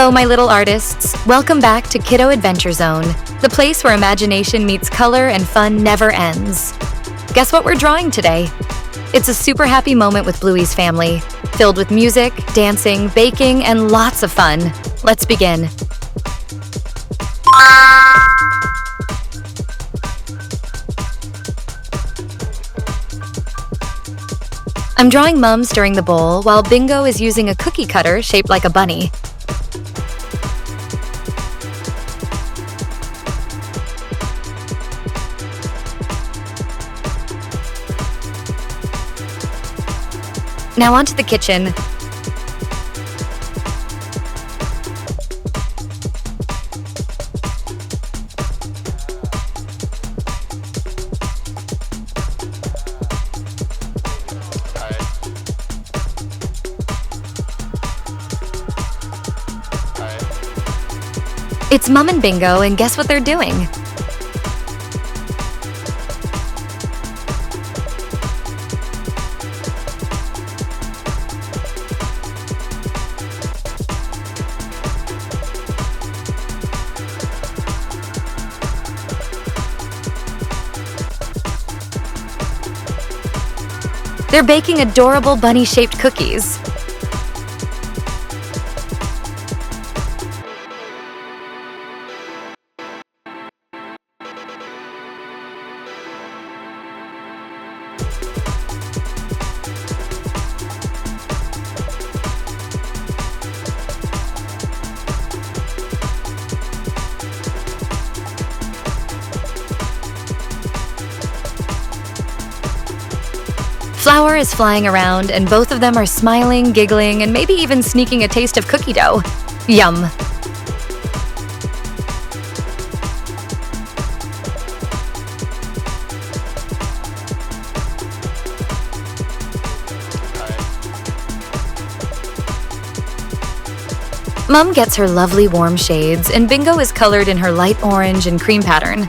Hello, my little artists. Welcome back to Kiddo Adventure Zone, the place where imagination meets color and fun never ends. Guess what we're drawing today? It's a super happy moment with Bluey's family, filled with music, dancing, baking, and lots of fun. Let's begin. I'm drawing Mum stirring the bowl while Bingo is using a cookie cutter shaped like a bunny. Now onto the kitchen. It's Mum and Bingo, and guess what they're doing? They're baking adorable bunny-shaped cookies. Flour is flying around, and both of them are smiling, giggling, and maybe even sneaking a taste of cookie dough. Yum! Mum gets her lovely warm shades, and Bingo is colored in her light orange and cream pattern.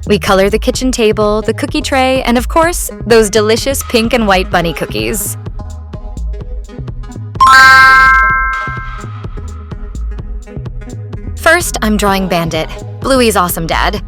We color the kitchen table, the cookie tray, and of course, those delicious pink and white bunny cookies. First, I'm drawing Bandit, Bluey's awesome dad.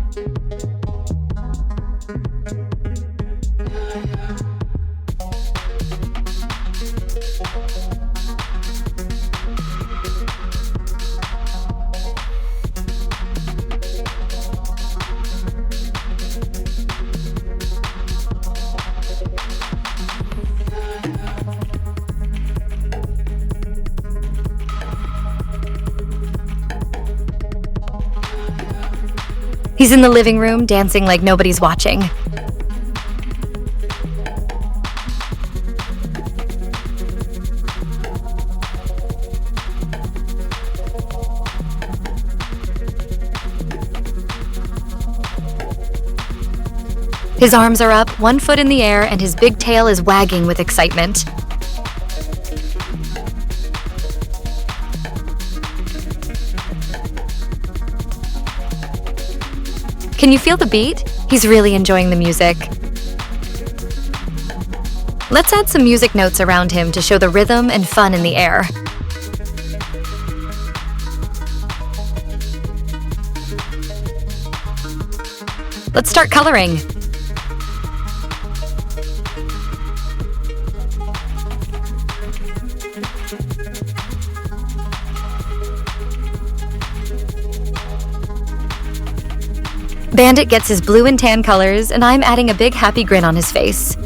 He's in the living room dancing like nobody's watching. His arms are up, one foot in the air, and his big tail is wagging with excitement. Can you feel the beat? He's really enjoying the music. Let's add some music notes around him to show the rhythm and fun in the air. Let's start coloring. Bandit gets his blue and tan colors, and I'm adding a big happy grin on his face.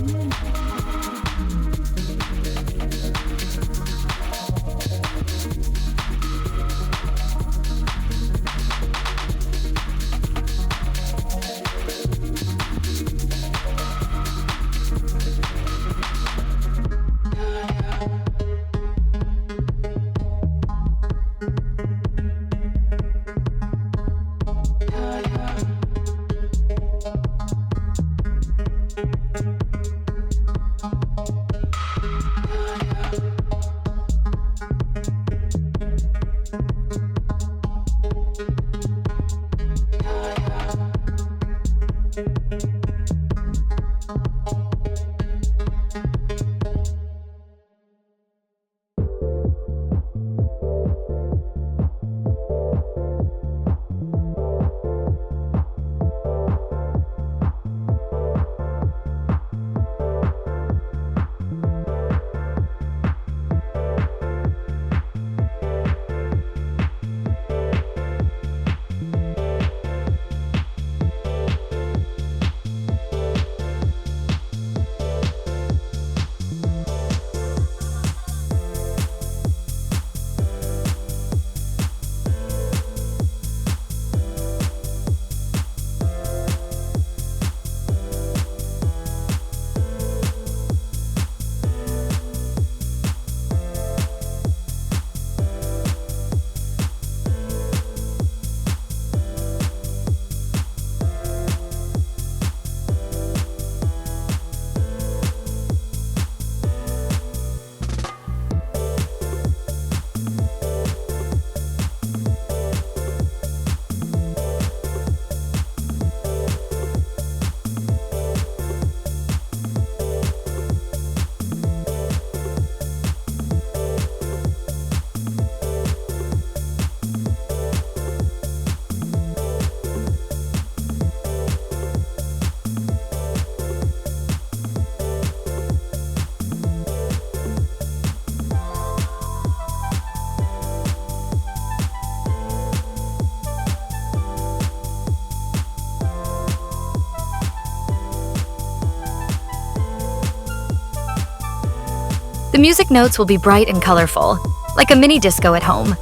The music notes will be bright and colorful, like a mini disco at home.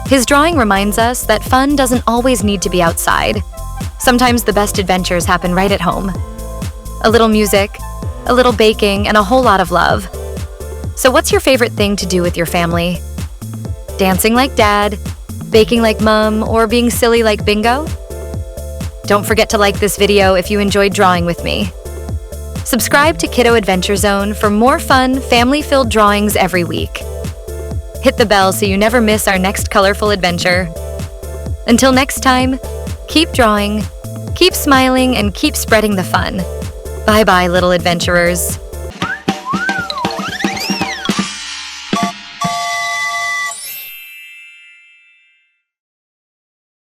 His drawing reminds us that fun doesn't always need to be outside. Sometimes the best adventures happen right at home. A little music, a little baking, and a whole lot of love. So what's your favorite thing to do with your family? Dancing like Dad, baking like Mom, or being silly like Bingo? Don't forget to like this video if you enjoyed drawing with me. Subscribe to Kiddo Adventure Zone for more fun, family-filled drawings every week. Hit the bell so you never miss our next colorful adventure. Until next time, keep drawing, keep smiling, and keep spreading the fun. Bye-bye, little adventurers.